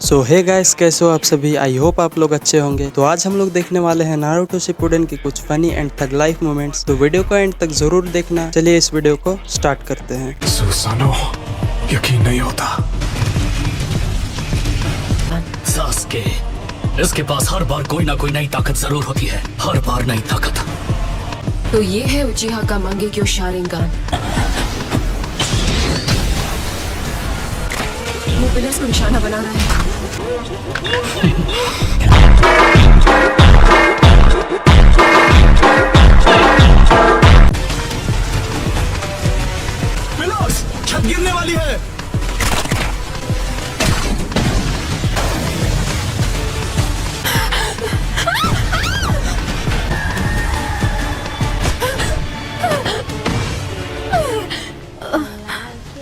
सो hey guys, कैसे हो आप सभी। आई होप आप लोग अच्छे होंगे। तो आज हम लोग देखने वाले हैं नारुतो शिपुडेन के कुछ funny and tug life moments. तो वीडियो को एंड तक जरूर देखना। चलिए इस वीडियो को स्टार्ट करते हैं। सुसानो, यकीन नहीं होता। सास्के, इसके पास हर बार कोई ना कोई नई ताकत जरूर होती है, हर बार नई ताकत। तो ये है उचिहा का मंगेक्यो शारिंगान। वो पिलर्स को निशाना बना रहा है। पिलर्स, छत गिरने वाली है।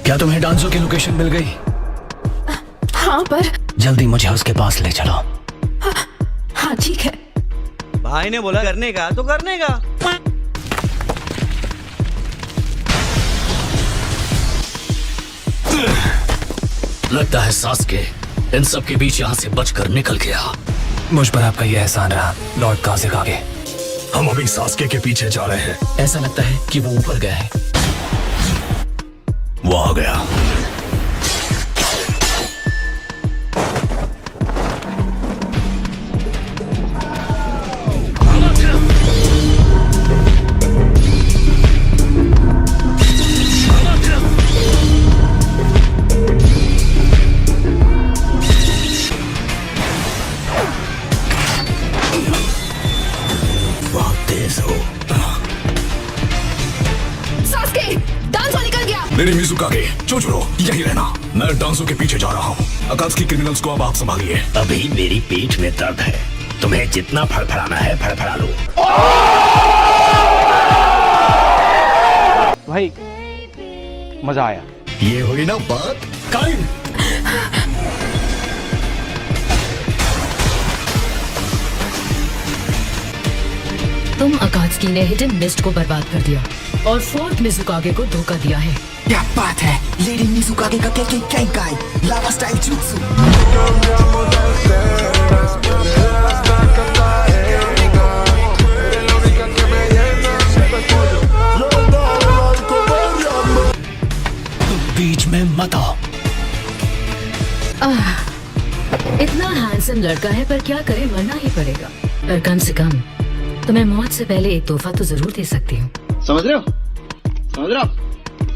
क्या तुम्हें डांसो की लोकेशन मिल गई? हाँ, पर जल्दी मुझे उसके पास ले चलो। हाँ ठीक है। भाई ने बोला करने का तो करने का। लगता है सास्के इन सब के बीच यहाँ से बचकर निकल गया। मुझ पर आपका यह एहसान रहा, लॉर्ड काज़ेकागे। हम अभी सास्के के पीछे जा रहे हैं। ऐसा लगता है कि वो ऊपर गया है। वो आ गया। सास्के, डांसो निकल गया। मेरी मिज़ुकागे, चोचुरो, यही रहना। मैं डांसो के पीछे जा रहा हूँ। अकात्सुकी क्रिमिनल्स को अब आप संभालिए। अभी मेरी पीठ में दर्द है। तुम्हें जितना फड़फड़ाना है फड़फड़ा लो। भाई मजा आया। ये हुई ना बात। काइन, तुम अकात्सुकी ने हिडन मिस्ट को बर्बाद कर दिया और फोर्थ मिज़ुकागे को धोखा दिया है। क्या बात है, लेडी मिज़ुकागे का केके केंकाई लावा स्टाइल जुत्सु। बीच में मत आओ। इतना हैंडसम लड़का है, पर क्या करे, मरना ही पड़ेगा। पर कम से कम तुम्हें मौत से पहले एक तोहफा तो जरूर दे सकती हूँ। समझ रहे हो? समझ रहे हो?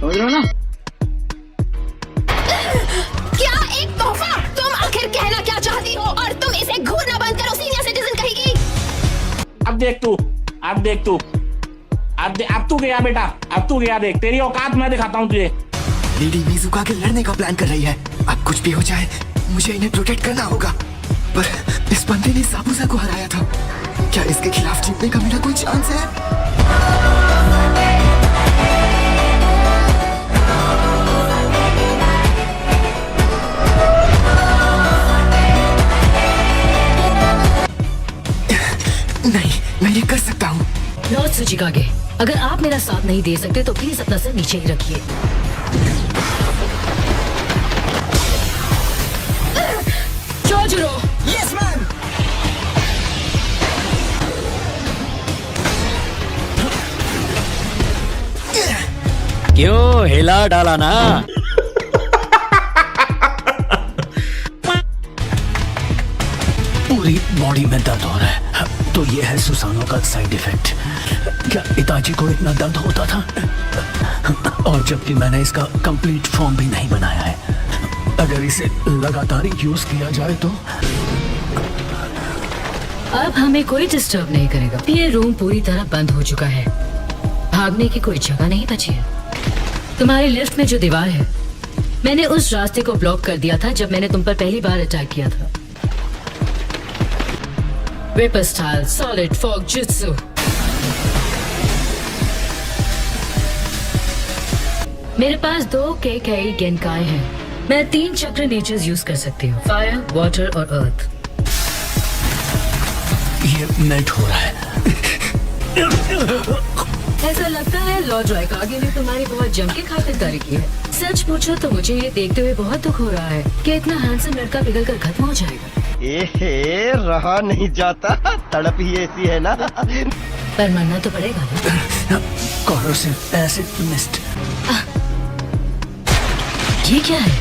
समझ रहे हो ना? क्या एक तोहफा? तुम आखिर कहना क्या चाहती हो? और तुम इसे घूरना बंद करो, सीनियर सिटीजन कहेगी। अब देख तू, अब देख तू, अब तू गया बेटा, अब तू गया। देख तेरी औकात मैं दिखाता हूँ तुझे। लेडी मिज़ुकागे लड़ने का प्लान कर रही है। अब कुछ भी हो जाए मुझे इन्हें प्रोटेक्ट करना होगा। पर इस बंदे ने साबुसा को हराया था। क्या इसके खिलाफ जीतने का मेरा कोई चांस है? नहीं, मैं ये कर सकता हूँ। लॉर्ड सुचिकागे, अगर आप मेरा साथ नहीं दे सकते तो प्लीज अपना सर नीचे ही रखिए। चोजुरो, यस मैम। क्यों हिला डाला ना? पूरी बॉडी में दर्द हो रहा है। तो ये है सुसानो का साइड इफेक्ट। क्या इताची को इतना दर्द होता था? और जबकि मैंने इसका कंप्लीट फॉर्म भी नहीं बनाया है। अगर इसे लगातार यूज किया जाए तो अब हमें कोई डिस्टर्ब नहीं करेगा। ये रूम पूरी तरह बंद हो चुका है, भागने की कोई जगह नहीं बची है। तुम्हारी लिफ्ट में जो दीवार है, मैंने उस रास्ते को ब्लॉक कर दिया था जब मैंने तुम पर पहली बार अटैक किया था। Vapour style solid fog jutsu. मेरे पास 2 केकेई गेंकाई हैं। मैं 3 चक्र नेचर्स यूज कर सकती हूँ, फायर, वाटर और अर्थ। ये मेल्ट हो रहा है। ऐसा लगता है लॉर्ड राइकागे ने तुम्हारी बहुत जम के खातिरदारी की है। सच पूछो तो मुझे ये देखते हुए बहुत दुख हो रहा है कि इतना हैंडसम लड़का पिघल कर खत्म हो जाएगा। ए रहा नहीं जाता, तड़प ही ऐसी है ना। पर मरना तो पड़ेगा ना। Corrosive acid mist. ये क्या है?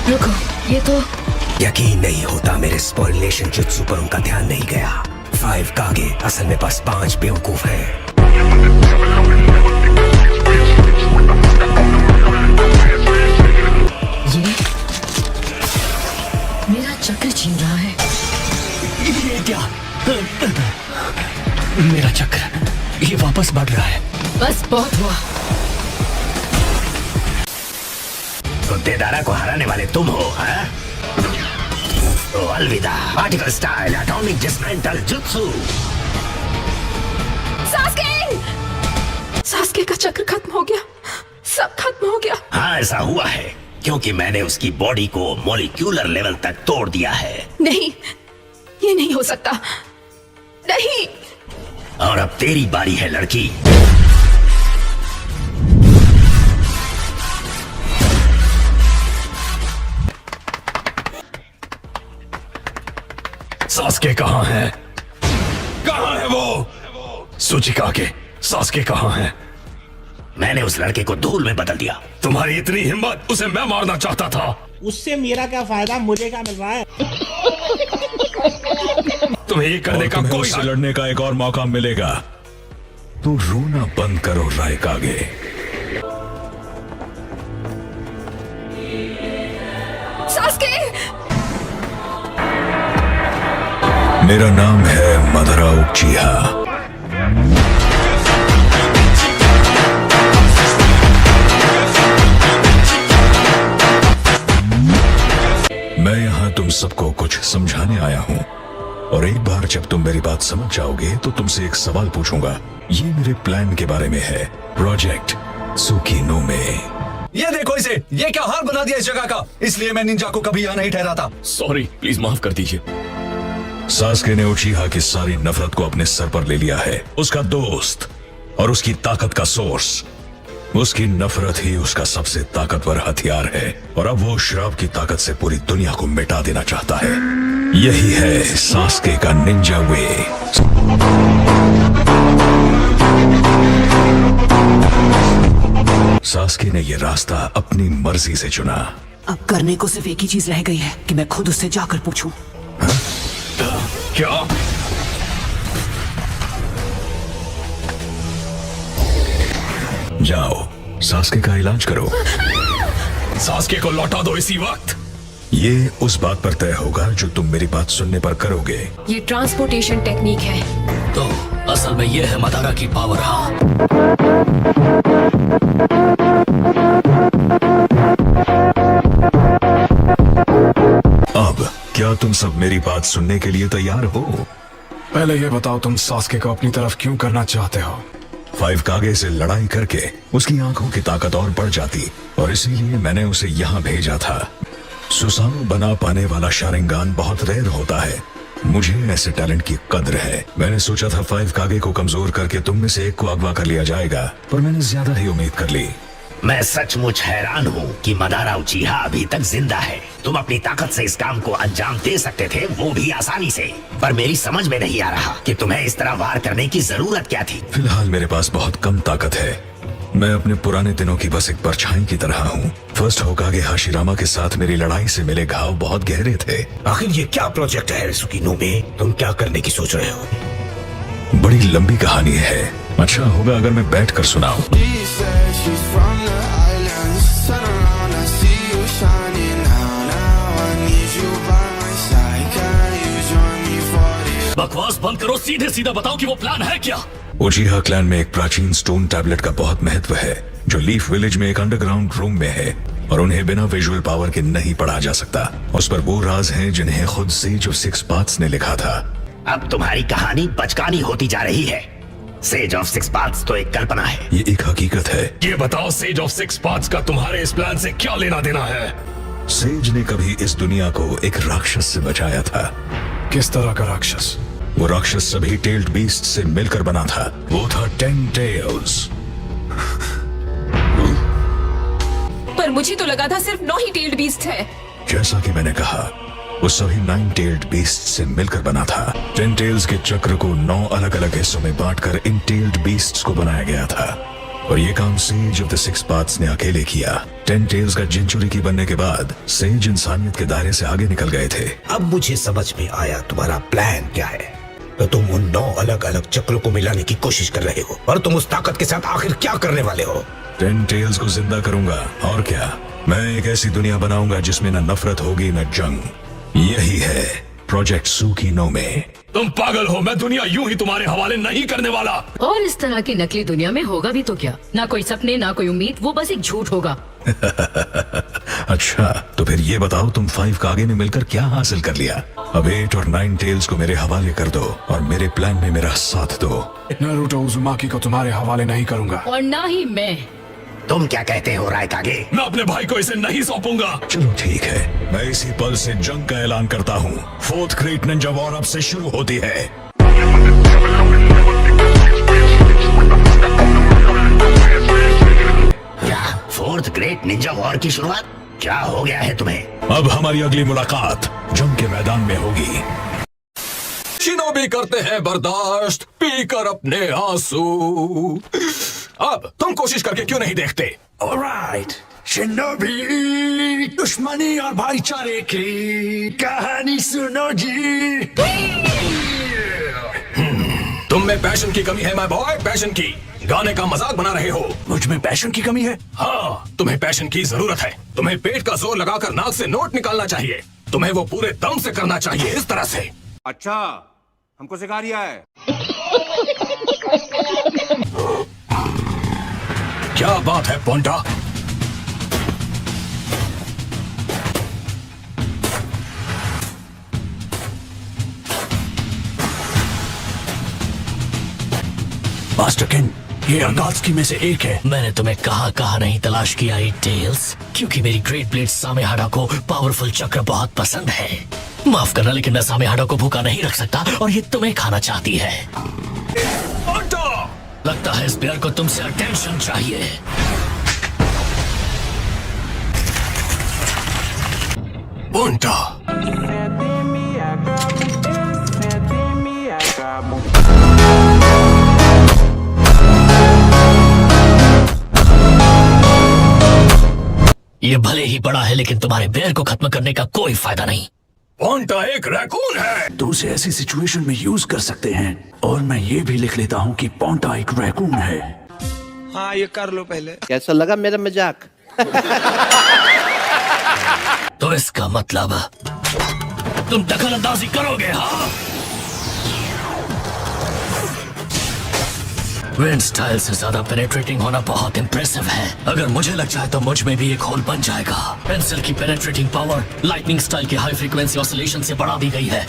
रुको, ये तो यकीन नहीं होता मेरे स्पॉइलेशन जुत्सु पर उनका ध्यान नहीं गया। 5 कागे असल में बस 5 बेवकूफ हैं। ये मेरा चक्र छीन रहा है। ये क्या? मेरा चक्र ये वापस बढ़ रहा है। बस बहुत हुआ। कुत्तेदारा को हराने वाले तुम हो, हाँ? तो अलविदा particle style atomic dismantle jutsu. Sasuke का चक्र खत्म हो गया, सब खत्म हो गया। हाँ ऐसा हुआ है क्योंकि मैंने उसकी बॉडी को मॉलिक्यूलर लेवल तक तोड़ दिया है। नहीं, ये नहीं हो सकता, नहीं। और अब तेरी बारी है लड़की। सास्के कहाँ है? कहाँ है वो? सूचिका के सास्के कहाँ है? मैंने उस लड़के को धूल में बदल दिया। तुम्हारी इतनी हिम्मत, उसे मैं मारना चाहता था। उससे मेरा क्या फायदा, मुझे क्या मिल रहा है? तुम्हें ये करने का कोई उससे लड़ने का एक और मौका मिलेगा। तो रोना बंद करो रायकागे। सास्के! मेरा नाम है मदरा उचिहा। मैं यहाँ तुम सबको कुछ समझाने आया हूँ और एक बार जब तुम मेरी बात समझ जाओगे तो तुमसे एक सवाल पूछूंगा। ये मेरे प्लान के बारे में है, प्रोजेक्ट सुकीनो में। ये देखो इसे, ये क्या हाल बना दिया इस जगह का। इसलिए मैं निंजा को कभी यहाँ नहीं ठहरा था। सॉरी, प्लीज माफ कर दीजिए। सास्के ने उचिहा की सारी नफरत को अपने सर पर ले लिया है। उसका दोस्त और उसकी ताकत का सोर्स। उसकी नफरत ही उसका सबसे ताकतवर हथियार है और अब वो श्राप की ताकत से पूरी दुनिया को मिटा देना चाहता है। यही है सास्के का निंजा वे। सास्के ने यह रास्ता अपनी मर्जी से चुना। अब करने को सिर्फ एक ही चीज रह गई है कि मैं खुद उससे जाकर पूछूं। क्या? जाओ, सास्के का इलाज करो। सास्के को लौटा दो इसी वक्त। ये उस बात पर तय होगा जो तुम मेरी बात सुनने पर करोगे। ये ट्रांसपोर्टेशन टेक्निक है। तो असल में ये है मदारा की पावर। हाँ, अब क्या तुम सब मेरी बात सुनने के लिए तैयार हो? पहले ये बताओ, तुम सास्के को अपनी तरफ क्यों करना चाहते हो? 5 कागे से लड़ाई करके उसकी आंखों की ताकत और बढ़ जाती और इसीलिए मैंने उसे यहाँ भेजा था। सुसानो बना पाने वाला शारिंगान बहुत रेयर होता है। मुझे ऐसे टैलेंट की कद्र है। मैंने सोचा था 5 कागे को कमजोर करके तुम में से एक को अगवा कर लिया जाएगा, पर मैंने ज्यादा ही उम्मीद कर ली। मैं सचमुच हैरान हूँ कि मदारा उचिहा अभी तक जिंदा है। तुम अपनी ताकत से इस काम को अंजाम दे सकते थे, वो भी आसानी से। पर मेरी समझ में नहीं आ रहा कि तुम्हें इस तरह वार करने की जरूरत क्या थी। फिलहाल मेरे पास बहुत कम ताकत है। मैं अपने पुराने दिनों की बस एक परछाई की तरह हूँ। फर्स्ट होकागे हाशिरामा के साथ मेरी लड़ाई से मिले घाव बहुत गहरे थे। आखिर ये क्या प्रोजेक्ट है सुकीनो में? तुम क्या करने की सोच रहे हो? बड़ी लंबी कहानी है। अच्छा होगा अगर मैं बैठ कर सुनाऊं। बकवास बंद करो, सीधे सीधा बताओ कि वो प्लान है क्या? उचिहा क्लैन में एक प्राचीन स्टोन टैबलेट का बहुत महत्व है जो लीफ विलेज में एक अंडरग्राउंड रूम में है और उन्हें बिना विजुअल पावर के नहीं पढ़ा जा सकता। उस पर वो राज हैं जिन्हें खुद सेज ऑफ 6 पाथ्स ने लिखा था। अब तुम्हारी कहानी बचकानी होती जा रही है। सेज ऑफ 6 पाथ्स तो एक कल्पना है। ये एक हकीकत है। ये बताओ, सेज ऑफ 6 पाथ्स का तुम्हारे इस प्लान से क्या लेना देना है? सेज ने कभी इस दुनिया को एक राक्षस से बचाया था। किस तरह का राक्षस? वो राक्षस सभी टेल्ड बीस्ट से मिलकर बना था। वो था 10 टेल्स। मुझे तो लगा था सिर्फ 9 ही टेल्ड बीस्ट है। जैसा कि मैंने कहा, वो सभी 9 टेल्ड बीस्ट से मिलकर बना था। 10 टेल्स के चक्र को 9 अलग अलग हिस्सों में बांटकर इन टेल्ड बीस्ट्स को बनाया गया था, और ये काम सेज ऑफ द 6 पाथ्स ने अकेले किया। 10 टेल्स का जिंचुरी की बनने के बाद सेज इंसानियत के दायरे से आगे निकल गए थे। अब मुझे समझ में आया तुम्हारा प्लान क्या है। तो तुम उन 9 अलग अलग चक्रों को मिलाने की कोशिश कर रहे हो, और तुम उस ताकत के साथ आखिर क्या करने वाले हो? 10 टेल्स को जिंदा करूंगा, और क्या। मैं एक ऐसी दुनिया बनाऊंगा जिसमें न नफरत होगी न जंग। यही है प्रोजेक्ट सुकीनो में। तुम पागल हो, मैं दुनिया यूं ही तुम्हारे हवाले नहीं करने वाला। और इस तरह की नकली दुनिया में होगा भी तो क्या, ना कोई सपने ना कोई उम्मीद, वो बस एक झूठ होगा। अच्छा, तो फिर ये बताओ, तुम 5 कागे ने मिलकर क्या हासिल कर लिया? अब 8 और 9 टेल्स को मेरे हवाले कर दो और मेरे प्लान में मेरा साथ दो। नारुतो उज़ुमाकी को तुम्हारे हवाले नहीं करूंगा। और ना ही मैं। तुम क्या कहते हो रायकागे? मैं अपने भाई को इसे नहीं सौंपूंगा। चलो ठीक है, मैं इसी पल से जंग का ऐलान करता हूँ। 4th ग्रेट निंजा वॉर अब से शुरू होती है। क्या 4th ग्रेट निंजा वॉर की शुरुआत? क्या हो गया है तुम्हें? अब हमारी अगली मुलाकात जंग के मैदान में होगी। शिनोबी करते हैं बर्दाश्त, पीकर अपने आंसू। अब तुम कोशिश करके क्यों नहीं देखते? ऑलराइट, शिनोबी, दुश्मनी और भाईचारे की कहानी सुनो जी। तुम में पैशन की कमी है माय बॉय, पैशन की। गाने का मजाक बना रहे हो। मुझ में पैशन की कमी है? हाँ, तुम्हें पैशन की जरूरत है। तुम्हें पेट का जोर लगाकर नाक से नोट निकालना चाहिए। तुम्हें वो पूरे दम से करना चाहिए, इस तरह से। अच्छा, हमको सिखा रिया है। क्या बात है पोंटा? मास्टर किन, ये अगात्सुकी में से एक है। मैंने तुम्हें कहा नहीं तलाश किया ये टेल्स, क्योंकि मेरी ग्रेट ब्लेड सामेहाडा को पावरफुल चक्र बहुत पसंद है। माफ करना, लेकिन मैं सामेहाडा को भूखा नहीं रख सकता, और ये तुम्हें खाना चाहती है। लगता है इस प्लेयर को तुमसे अटेंशन चाहिए। पोंटा, ये भले ही बड़ा है, लेकिन तुम्हारे बेर को खत्म करने का कोई फायदा नहीं। पोंटा एक रैकून है। तो उसे ऐसी सिचुएशन में यूज कर सकते हैं। और मैं ये भी लिख लेता हूँ कि पोंटा एक रैकून है। हाँ, ये कर लो पहले। कैसा लगा मेरा मजाक? तो इसका मतलब तुम दखल अंदाजी करोगे, हाँ? विंड स्टाइल से ज्यादा पेनेट्रेटिंग होना बहुत इंप्रेसिव है। अगर मुझे लग जाए तो मुझ में भी एक होल बन जाएगा। पेंसिल की पेनेट्रेटिंग पावर लाइटनिंग स्टाइल की हाई फ्रीक्वेंसी ऑसिलेशन से बढ़ा दी गई है।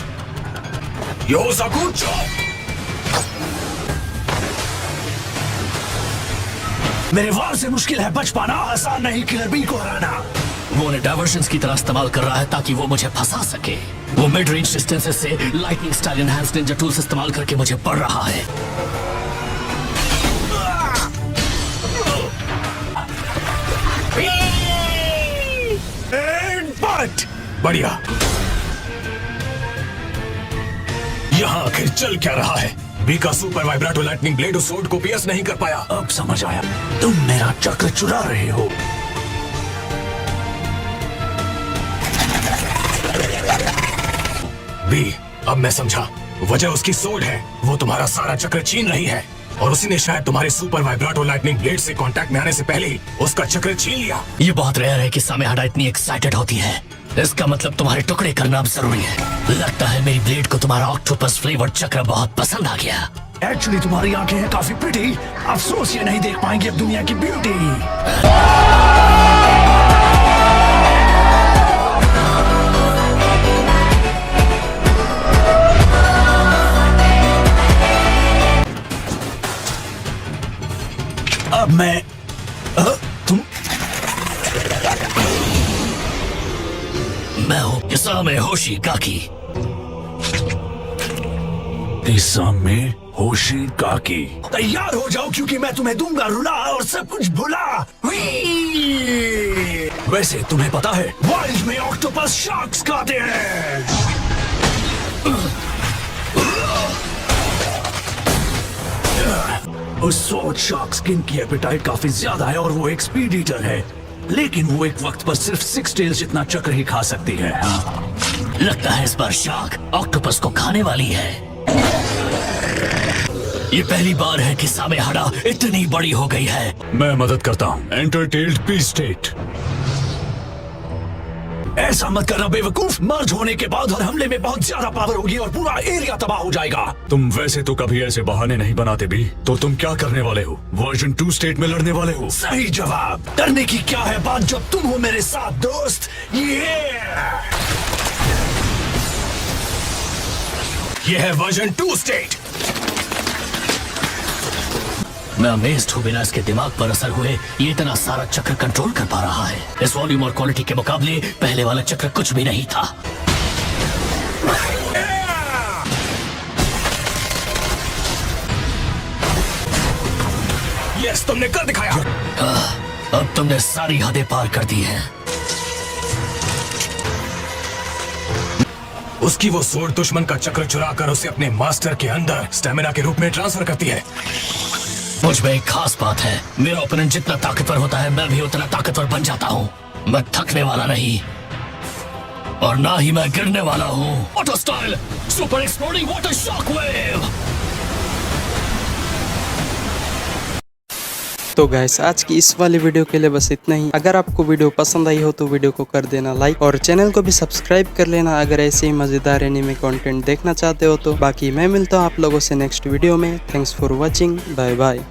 मेरे वार से मुश्किल है बच पाना, आसान नहीं किलर बी को हराना। वो उन्हें डायवर्शंस की तरह इस्तेमाल कर रहा है ताकि वो मुझे फंसा सके। वो मिड रेंज डिस्टेंसेस से lightning style enhanced Ninja tools इस्तेमाल करके मुझे पढ़ रहा है। बढ़िया। यहाँ आखिर चल क्या रहा है? बी का सुपर वाइब्राटो लाइटनिंग ब्लेड उस सोर्ड को पियर्स नहीं कर पाया। अब समझ आया, तुम मेरा चक्र चुरा रहे हो। बी, अब मैं समझा। वजह उसकी सोर्ड है। वो तुम्हारा सारा चक्र छीन रही है, और उसी ने शायद तुम्हारे सुपर वाइब्राटो लाइटनिंग ब्लेड से कांटेक्ट में आने से पहले ही उसका चक्र छीन लिया। ये बहुत रेयर है कि सामेहाडा इतनी एक्साइटेड होती है। इसका मतलब तुम्हारे टुकड़े करना अब जरूरी है। लगता है मेरी ब्लेड को तुम्हारा ऑक्टोपस फ्लेवर्ड चक्र बहुत पसंद आ गया। एक्चुअली तुम्हारी आंखें हैं काफी प्रिटी। अफसोस ये नहीं देख पाएंगे अब दुनिया की ब्यूटी। अब मैं तुम मैं हूँ इसामे होशिगाकी। इसामे होशिगाकी, तैयार हो जाओ क्योंकि मैं तुम्हें दूंगा रुला और सब कुछ भुला। वैसे तुम्हें पता है वाइल्ड में ऑक्टोपस शार्क्स खाते हैं। उस स्वॉर्ड शार्क स्किन की एपेटाइट काफी ज्यादा है और वो एक स्पीड ईटर है, लेकिन वो एक वक्त पर सिर्फ 6 टेल्स जितना चक्र ही खा सकती है। लगता है इस बार शार्क ऑक्टोपस को खाने वाली है। ये पहली बार है कि सामेहाडा इतनी बड़ी हो गई है। मैं मदद करता हूँ। Enter tailed P state. ऐसा मत करना बेवकूफ, मर्ज होने के बाद और हमले में बहुत ज्यादा पावर होगी और पूरा एरिया तबाह हो जाएगा। तुम वैसे तो कभी ऐसे बहाने नहीं बनाते भी, तो तुम क्या करने वाले हो? वर्जन 2 स्टेट में लड़ने वाले हो? सही जवाब। डरने की क्या है बात जब तुम हो मेरे साथ दोस्त। ये है वर्जन 2 स्टेट। मैं अमेज्ड हूँ बिना इसके दिमाग पर असर हुए ये इतना सारा चक्र कंट्रोल कर पा रहा है। इस वॉल्यूम और क्वालिटी के मुकाबले पहले वाला चक्र कुछ भी नहीं था। यस, तुमने कर दिखाया। अब तुमने सारी हदें पार कर दी हैं। उसकी वो सोर्ड दुश्मन का चक्र चुराकर उसे अपने मास्टर के अंदर स्टेमिना के रूप में ट्रांसफर करती है। मुझ में एक खास बात है, मेरा ओपोनेंट जितना ताकतवर होता है मैं भी उतना ताकतवर बन जाता हूँ। मैं थकने वाला नहीं और ना ही मैं गिरने वाला हूँ। Water style super exploding water shockwave. तो गाइस आज की इस वाली वीडियो के लिए बस इतना ही। अगर आपको वीडियो पसंद आई हो तो वीडियो को कर देना लाइक और चैनल को भी सब्सक्राइब कर लेना अगर ऐसे ही मजेदार एनीमे कंटेंट देखना चाहते हो तो। बाकी मैं मिलता हूँ आप लोगों से नेक्स्ट वीडियो में। Thanks for watching, bye bye.